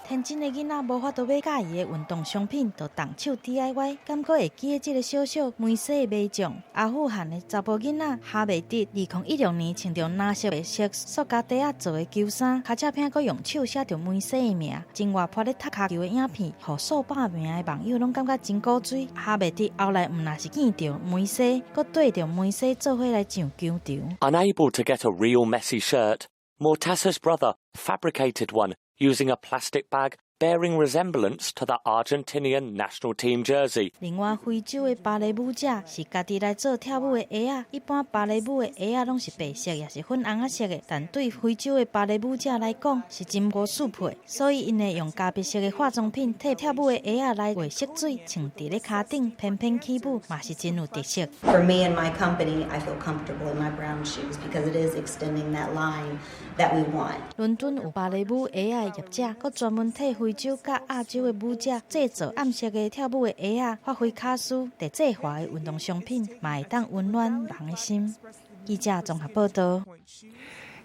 天真的囡仔无法度买介意的运动商品，就动手 DIY， 敢搁会记得这个小小梅西的迷将。阿富汗的查甫囡仔哈梅迪，2016年穿着蓝色白色塑胶底仔做的球衫，脚趾片搁用手写着梅西的名，真活泼咧踢球的影片，互数百名的网友拢感觉真古锥。哈梅迪后来唔但是见着梅西，搁对着梅西做伙来上球场。Unable to get a real Messi shirt, Mortasa's brother fabricated one using a plastic bag bearing resemblance to the Argentinian national team jersey. 另外，非洲的芭蕾舞者是家己来做跳舞的鞋啊。一般芭蕾舞的鞋啊，拢是白色也是粉红色的，但对非洲的芭蕾舞者来讲是真无适配，所以因会用咖啡色的化妆品替跳舞的鞋啊来画色水，穿伫咧脚顶，翩翩起舞，嘛是真有特色。For me and my company, I feel comfortable in my brown shoes because it is extending that line that we want. 伦敦有芭蕾舞鞋啊的业者，佮专门替非洲甲亚洲的舞者制作暗色的跳舞的鞋啊，发挥卡斯特制化的运动商品，嘛会当温暖人的心。记者综合报道。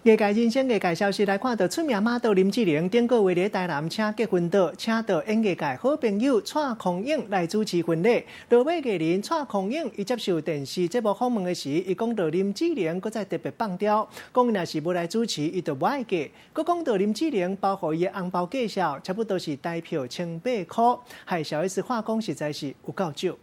业界人生业界消息来看到，出名马导林志玲顶个月咧台南请结婚岛，请到演艺界好朋友蔡康永来主持婚礼。落尾艺人蔡康永伊接受电视节目访问的时，伊讲到林志玲搁再特别放刁，讲若是要来主持，伊就无爱嫁。佮讲到林志玲包括伊的红包介绍，差不多是台票1800块，害小 S 话讲实在是有够少。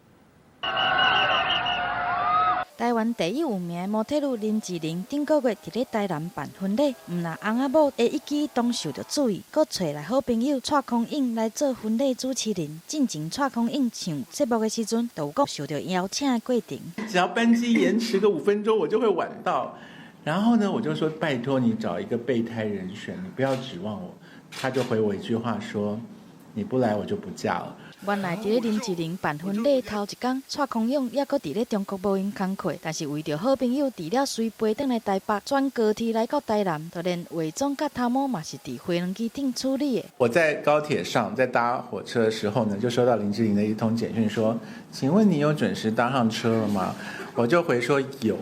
台湾第一有名的模特儿林志玲，顶个月伫咧台南办婚礼，毋但翁仔某的一举一动受到注意，佮找来好朋友蔡康永来做婚礼主持人。进前蔡康永上节目的时阵，就有讲受到邀请的过程。只要班机延迟个5分钟，我就会晚到。然后呢，我就说拜托你找一个备胎人选，你不要指望我。他就回我一句话说：“你不来，我就不嫁了。”原来伫咧林志玲办婚礼头一天，蔡康永也搁伫咧中国无闲工课，但是为着好朋友除了随飞转来台北，转高铁来到台南，就连伪装甲头毛嘛是伫飞轮机顶处理的。我在高铁上在搭火车的时候呢，就收到林志玲的一通简讯说：“请问你有准时搭上车了吗？”我就回说有。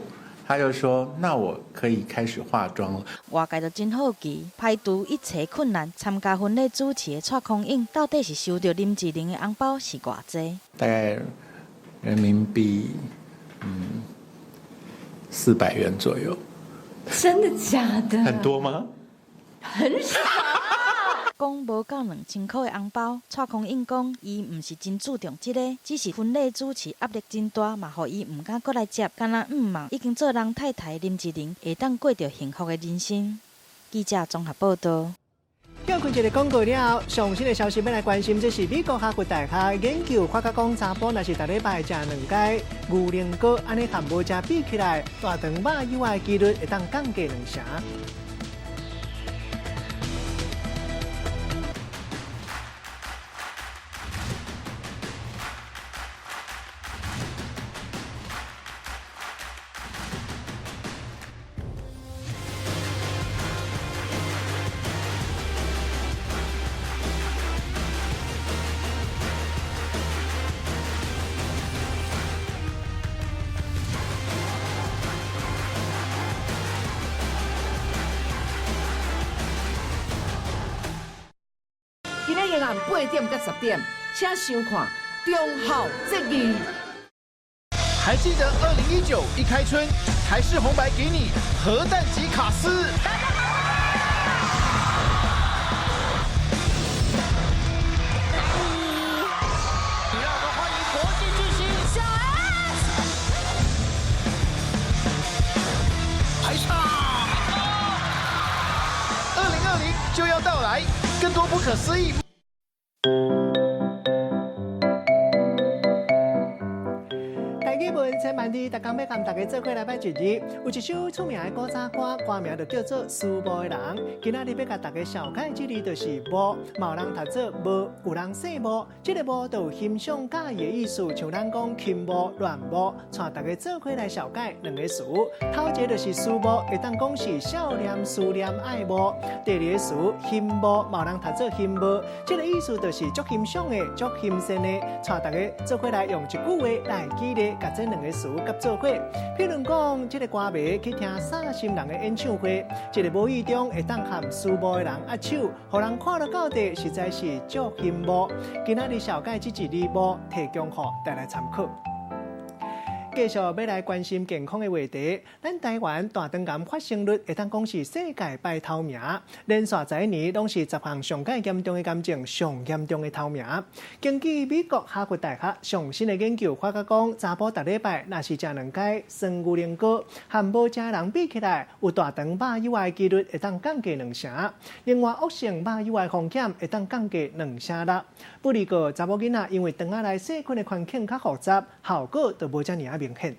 他就说：“那我可以开始化妆了。”外界就真好奇，排除一切困难参加婚礼主持的蔡康永，到底是收到林志玲的红包是偌济？大概人民币400元左右。真的假的？很多吗？很少。讲无到2000块的红包，蔡康永讲伊毋是真注重这个，只是婚礼主持压力真大，嘛，互伊毋敢过来接。敢若望已经做人太太林志玲会当过着幸福的人生。记者综合报道。叫开一个广告了，上新的消息要来关心，这是美国哈佛大学研究发觉讲，查甫若是逐礼拜食2解牛苓膏，安尼含无食比起来，大肠肉以外的几率会当降低2成。今日夜晚8点到10点，请收看《中孝节义》。还记得2019一开春，台视红白给你核弹级卡司。让我们欢迎国际巨星小 S。排场。更多不可思议。千万里，大家要跟大家做伙来拜一日。有一首出名的古早歌，歌名就叫做《苏无的人》。今仔日要甲大家小解这里就是无，有人读做无，有人说无。这个无就有欣赏假意的意思，像咱讲轻无、乱无，带大家做伙来小解两个词。头一个就是苏无，会当讲是少年、思念、爱无。第二个词欣无，有人读做欣无，这个意思就是足欣赏的、足欣赏的，带大家做伙来用一句话来激励，甲这两个词夹做伙。譬如讲，这个歌迷去听煞心人的演唱会，这个无意中会当和苏无的人握手，互人看了到底，实在是足欣无。今仔日小解这一字无，提供予大家参考。继续要来关心健康的话题，咱台湾大肠癌发生率会当讲是世界排头名，连续10年拢是10项上界严重的癌症上严重的头名。根据美国哈佛大学上新的研究发觉讲，查甫逐礼拜若是食2解酸牛奶糕，和无食人比起来，有大肠肉以外的几率会当降低2成。另外，恶性肉以外风险会当降低2成6。不过，查某囡仔因为肠仔内细菌的环境较复杂，效果就无遮尔明显。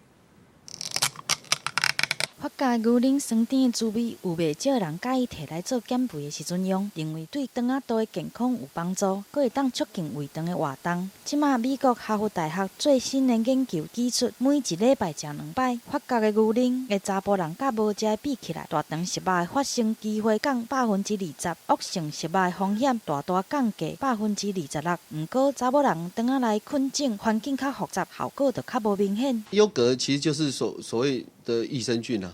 发酵牛奶酸甜的滋味，有袂少人介意摕来做减肥的时阵用，认为对肠仔道的健康有帮助，佫会当促进胃肠的活动。即马美国哈佛大学最新的研究指出，每一礼拜食2摆发酵的牛奶的查甫人，甲无食比起来，大肠息肉的发生机会降20%，恶性息肉的风险大大降低26%。毋过，查某人肠仔内菌种环境较复杂，效果就较无明显。优格其实就是所谓的益生菌啊。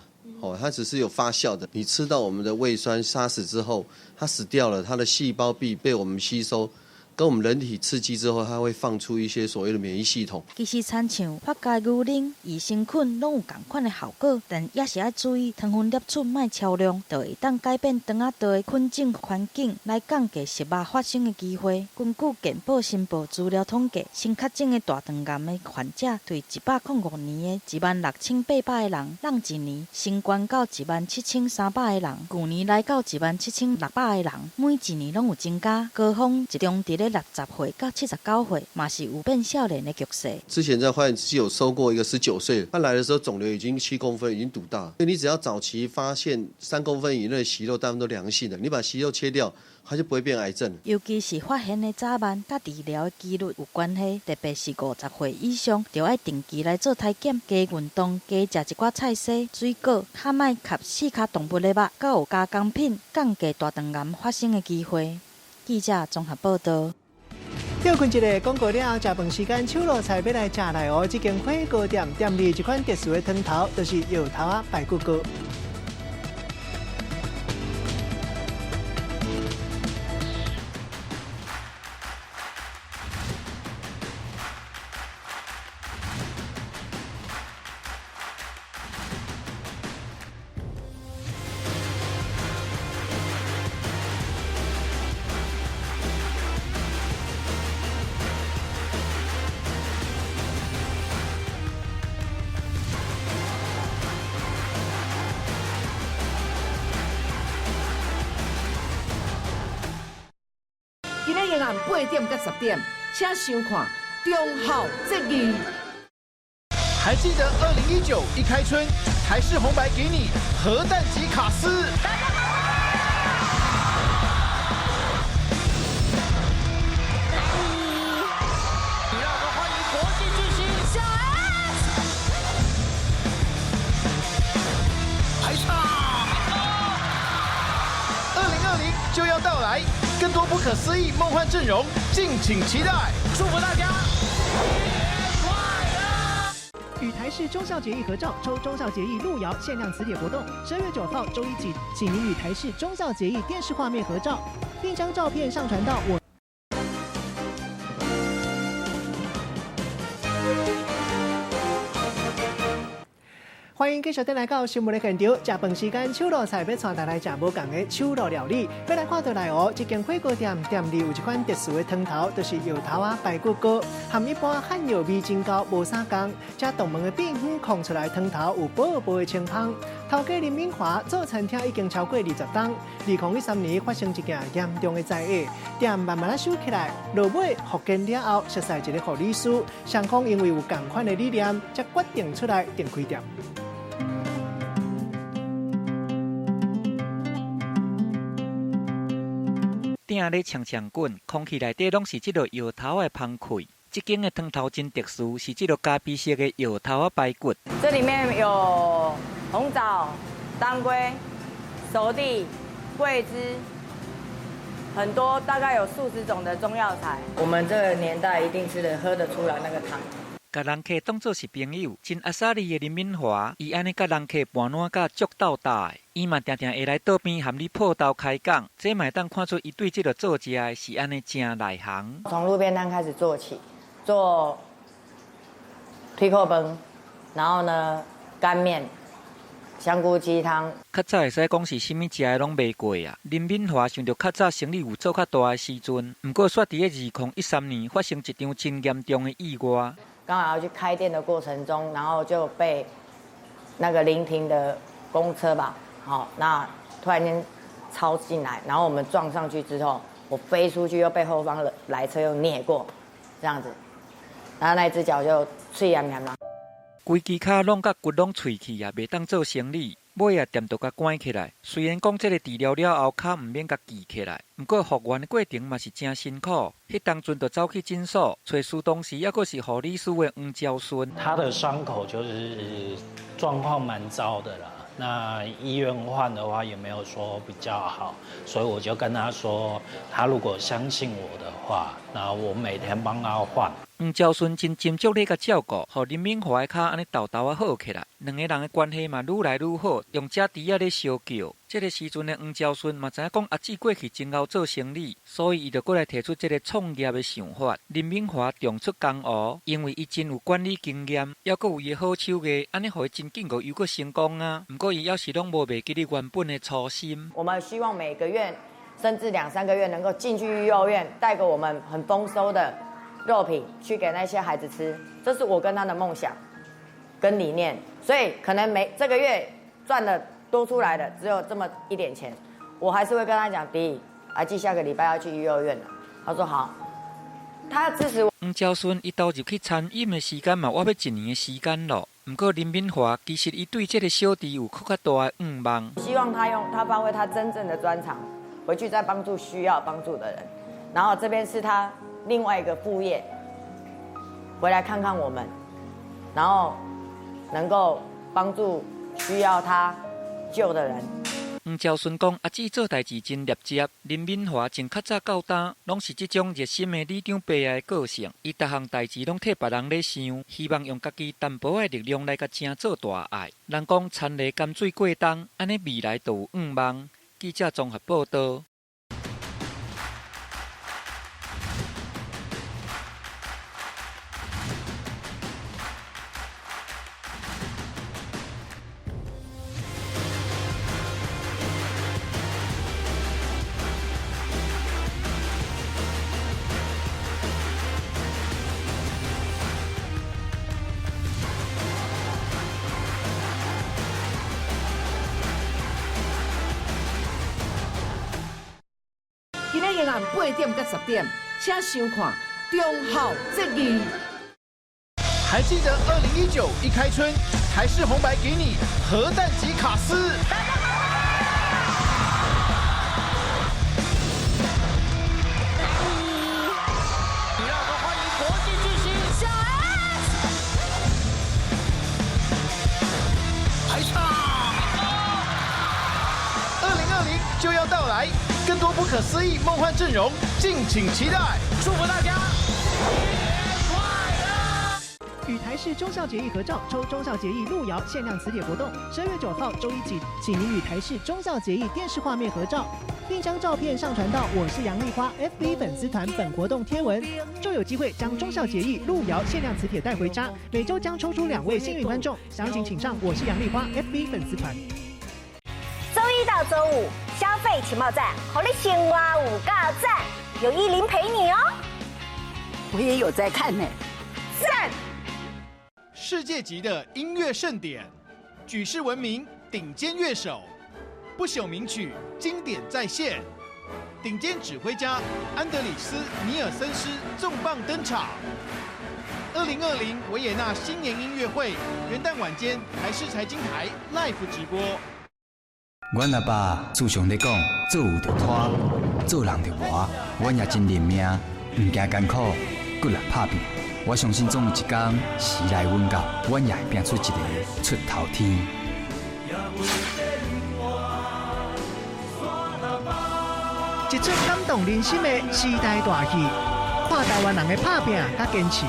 它只是有发酵的。你吃到我们的胃酸杀死之后，它死掉了，它的细胞壁被我们吸收，跟我们人体刺激之后，它会放出一些所谓的免疫系统。其实亲像发酵牛奶、益生菌拢有同款的效果，但也是要注意糖分摄取莫超量，就会当改变肠仔道的菌种环境，来降低息肉发生的机会。根据健保申报资料统计，新确诊的大肠癌的患者对105年的16800个人，让一年升悬到17300个人，去年来到17600个人，每一年拢有增加。高峰集中伫咧60岁到79岁，嘛是有变少年的局势。之前在花莲是有收过一个19岁，他来的时候肿瘤已经7公分，已经堵大。所以你只要早期发现3公分以内的息肉，大部分都良性的，你把息肉切掉，它就不会变癌症。尤其是发现的早晚，甲治疗的几率有关系，特别是50岁以上，就要定期来做体检，加运动，加食一寡菜色、水果，较莫吸4脚动物的肉，甲有加工品，降低大肠癌发生的机会。记者综合报道。休困一个广告了，食饭时间手路菜要来食来哦。这间火锅店店里一款特殊的汤头，就是药头啊排骨糕。今日暗8点到10点，请收看中孝节义。还记得2019一开春，台式红白给你核弹级卡司。让我们欢迎国际巨星小 S。排场，2020就要到来。更多不可思议梦幻阵容，敬请期待！祝福大家新年快乐！与台视忠孝节义合照，抽忠孝节义路遥限量磁铁活动，12月9号周一起，请您与台视忠孝节义电视画面合照，并将照片上传到我。欢迎继续来到新闻的现场，食饭时间手路菜要带大家来食无同的手路料理。要来看到来哦，这间火锅店里有一款特殊的汤头，就是药头啊排骨糕，和一般汉药味真高无啥共。这洞门的变远控出来汤头有薄薄的清香，头家林敏华做餐厅已经超过20档，2013年发生一件严重的灾厄，店慢慢收起来，落尾复建了后，熟悉一个护理师，双方因为有同款的理念，才决定出来订开店。店咧呛滚，空气内底拢是这个药头的香气。这间的汤头真特殊，是这个咖啡色的药头啊排骨。这里面有红枣、当归、熟地、桂枝，很多，大概有数十种的中药材。我们这个年代一定吃得喝得出来那个汤。甲人客当作是朋友，真阿萨利的林敏华，伊安尼甲人客盘烂甲足斗大的，伊嘛定定会来倒边含你破刀开讲，这嘛当看出伊对这个做食的是安尼真内行。从路边摊开始做起，做推扣饭，然后呢干面、香菇鸡汤。较早会使讲是啥物食的拢袂过啊。林敏华想到较早生意有做较大的时阵，不过煞伫个2013年发生一场真严重的意外。刚好要去开店的过程中，然后就被那个临停的公车吧，好，那突然间超进来，然后我们撞上去之后，我飞出去又被后方来车又碾过，这样子，然后那只脚就脆炎炎啦。规支脚拢甲骨拢脆去啊，袂当做生理。尾啊，店都甲关起来。虽然讲这个治疗了后，脚唔免甲记起来，不过复原的过程嘛是真辛苦。迄当阵就走去诊所，找苏东时，抑个是护理师的黄昭顺。他的伤口就是状况蛮糟的啦。那医院换的话也没有说比较好，所以我就跟他说，他如果相信我的话，那我每天帮他换。黄昭顺真斟酌咧甲照顾，互林敏华的脚安尼豆豆啊好起来，两个人的关系嘛愈来愈好，用车猪仔咧相叫。这个时阵的黄昭顺嘛知影讲阿姊过去真敖做生意，所以伊就过来提出这个创业的想法。林敏华重出江湖，因为伊真有管理经验，还佫有伊好手艺，安尼互伊真紧个又佫成功啊。不过伊要是拢无袂记你原本的初心。我们希望每个月甚至2-3个月能够进去育幼院，带给我们很丰收的肉品去给那些孩子吃，这是我跟他的梦想跟理念。所以可能这个月赚的多出来的只有这么一点钱，我还是会跟他讲，弟，阿姊下个礼拜要去育幼院了。他说好，他要支持我。黄昭顺伊投入去餐饮的时间嘛，我要1年的时间咯。不过林敏华其实伊对这个小弟有更较大的愿望，希望他发挥他真正的专长，回去再帮助需要帮助的人。然后这边是他另外一个副业，回来看看我们，然后能够帮助需要他救的人。黄昭顺讲，阿姊做代志真业接，林敏华从较早到大，拢是这种热心的里长伯的个性。伊逐项代志拢替别人咧想，希望用家己淡薄的力量来甲正做大爱。人讲田里甘水过冬，安尼未来就有愿望。记者综合报道。今日夜晚8点到10点，请收看《中孝节义》。还记得2019一开春，台式红白给你核弹级卡司。让我们欢迎国际巨星小 S。排场，2020就要到来。更多不可思议梦幻阵容，敬请期待！祝福大家新年快乐！与台视忠孝节义合照，抽忠孝节义路遥限量磁铁活动，12月9号周一起，请您与台视忠孝节义电视画面合照，并将照片上传到我是杨丽花 FB 粉丝团本活动贴文，就有机会将忠孝节义路遥限量磁铁带回家。每周将抽出2位幸运观众，详情请上我是杨丽花 FB 粉丝团。周一到周五，消费情报站，好利青蛙5个赞，有依林陪你哦。我也有在看呢，赞！世界级的音乐盛典，举世闻名，顶尖乐手，不朽名曲经典再现。顶尖指挥家安德里斯·尼尔森斯重磅登场。2020维也纳新年音乐会元旦晚间台视财经台 Live 直播。阮阿爸自常咧讲，做有就拖，做人就活。阮也真认命，唔惊艰苦，骨力拍拼。我相信总有一天时来运到，阮也会拼出一个出头天。一出感动人心的时代大戏，看台湾人的拍拼甲坚持。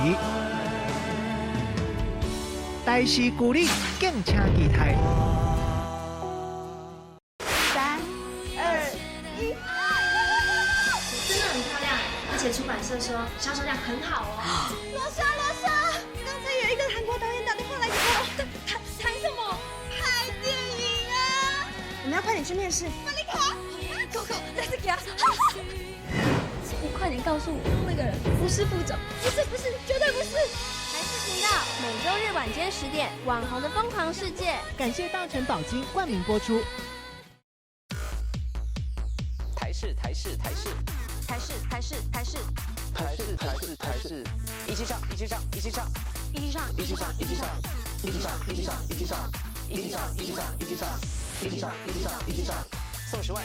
台视鼓励，敬请期待。3、2、1，真的很漂亮，而且出版社说销售量很好哦。罗莎，刚才有一个韩国导演打电话来给我，谈什么？拍电影啊！我们要快点去面试。玛丽卡 ，Go， let's go！ 你快点告诉我，那个人不是副总，不是，绝对不是。台视频道每周日晚间10点，《网红的疯狂世界》。感谢大成宝金冠名播出。台视，一起上，送10万。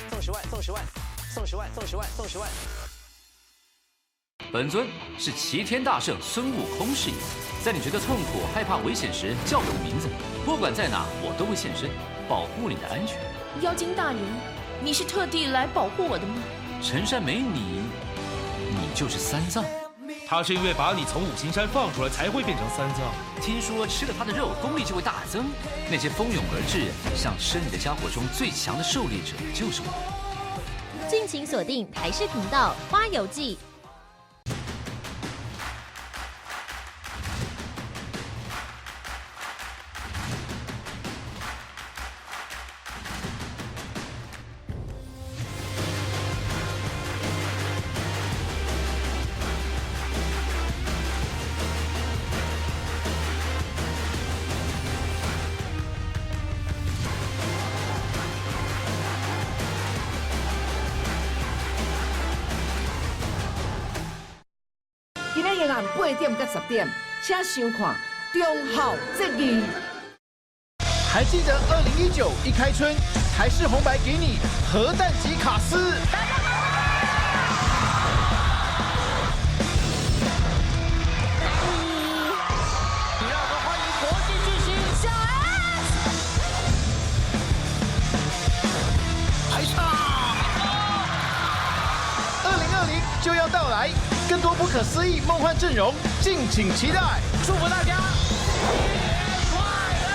本尊是齐天大圣孙悟空饰演，在你觉得痛苦、害怕、危险时，叫我的名字，不管在哪，我都会现身，保护你的安全。妖精大人，你是特地来保护我的吗？陈山没你就是三藏。他是因为把你从五行山放出来，才会变成三藏。听说吃了他的肉，功力就会大增。那些蜂拥而至、想生你的家伙中最强的狩猎者，就是我。敬请锁定台视频道《花游记》。今仔夜晚8点到10点，请收看《中孝节义》。还记得2019一开春，台视红白给你核弹级卡司。第2个欢迎国际巨星小 S， 排场。2020就要到来。更多不可思议梦幻阵容，敬请期待！祝福大家新年快乐！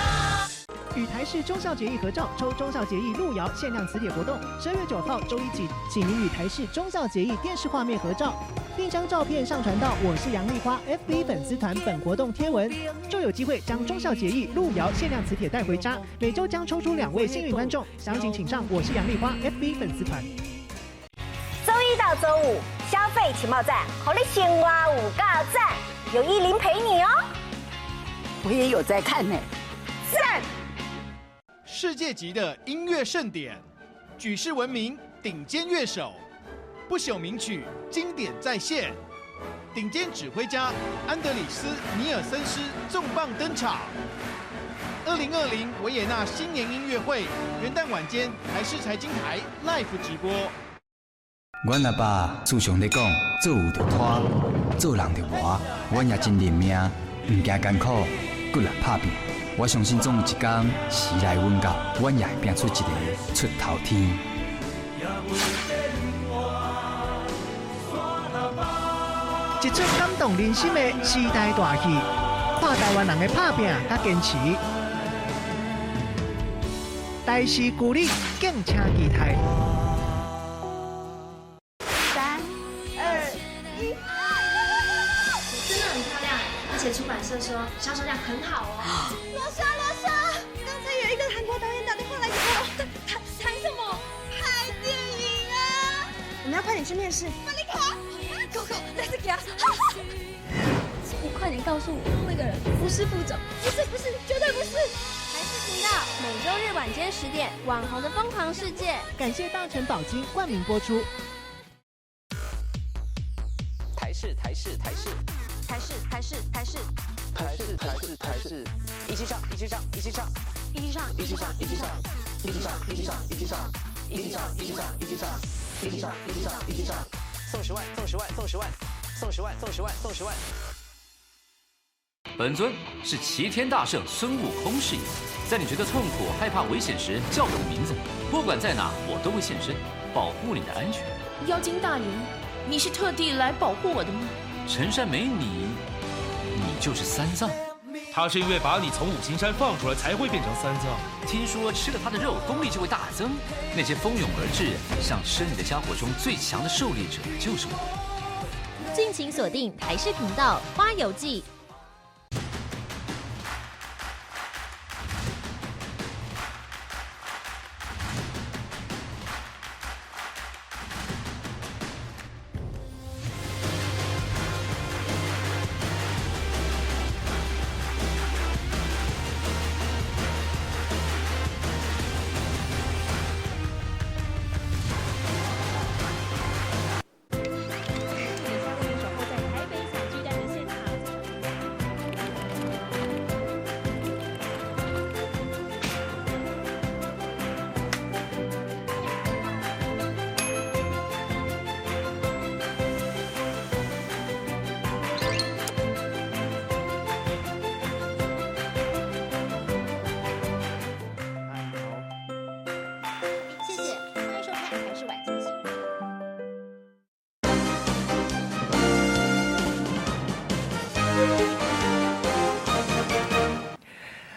与台视中孝节义合照，抽中孝节义路遥限量磁铁活动，12月9号周一起，请您与台视中孝节义电视画面合照，并将照片上传到我是杨丽花 FB 粉丝团本活动贴文，就有机会将中孝节义路遥限量磁铁带回家。每周将抽出2位幸运观众，详情请上我是杨丽花 FB 粉丝团。周一到周五，消费情报站，好你生活有够赞，有依林陪你哦。我也有在看呢，赞！世界级的音乐盛典，举世闻名顶尖乐手，不朽名曲经典再现。顶尖指挥家安德里斯·尼尔森斯重磅登场。2020维也纳新年音乐会元旦晚间台视财经台 Live 直播。阮阿爸自常咧讲，做有就拖，做人就活。阮也真认命，唔惊艰苦，骨力拍拼。我相信总有一天时来运到，阮也会拼出一个出头天。一出感动人心的时代大戏，看台湾人的拍拼甲坚持。台视鼓励，敬请期待。3、2、1，真的很漂亮，而且出版社说销售量很好哦。罗莎，刚才有一个韩国导演打电话来给我，谈什么？拍电影啊！我们要快点去面试。玛丽卡 ，Go， let's go！ 你快点告诉我，那个人不是副总，不是，绝对不是。台视频道每周日晚间10点，《网红的疯狂世界》。感谢大成宝金冠名播出。台视，台视，一起上，一起上，一起上，一起上，一起上，一起上，一起上，一起上，一起上，一起上，一起上，一起上，一起上，一起上，一起上，送10万，送10万，送10万，送10万，送10万，送10万。本尊是齐天大圣孙悟空饰演，在你觉得痛苦、害怕、危险时，叫我的名字，不管在哪，我都会现身，保护你的安全。妖精大人，你是特地来保护我的吗？陈山没你，你就是3藏。他是因为把你从五行山放出来，才会变成3藏。听说吃了他的肉，功力就会大增。那些蜂拥而至、想吃你的家伙中，最强的狩猎者就是我。敬请锁定台视频道《花游记》。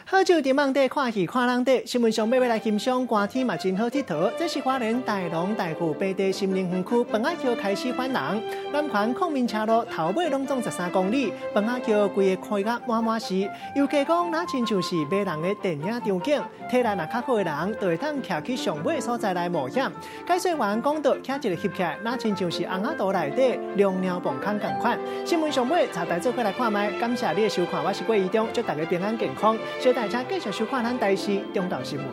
好久伫网底看戏看人底，新闻上要来欣赏寒天嘛真好佚佗。这是花莲大龙大湖北地心灵园区饭仔桥开始返人，南环孔明车路头尾拢总13公里，饭仔桥规个开甲满满是。尤其讲那亲像是买人的电影场景，体力若较好的人，就会当徛去上尾所在来冒险。解说员讲到，徛一个翕起来，那亲像是红仔岛内底龙鸟蹦空同款。新闻上尾查台做过来看卖，感谢你的收看，我是郭怡中，祝大家平安健康。大家继续收看咱台视中道新闻。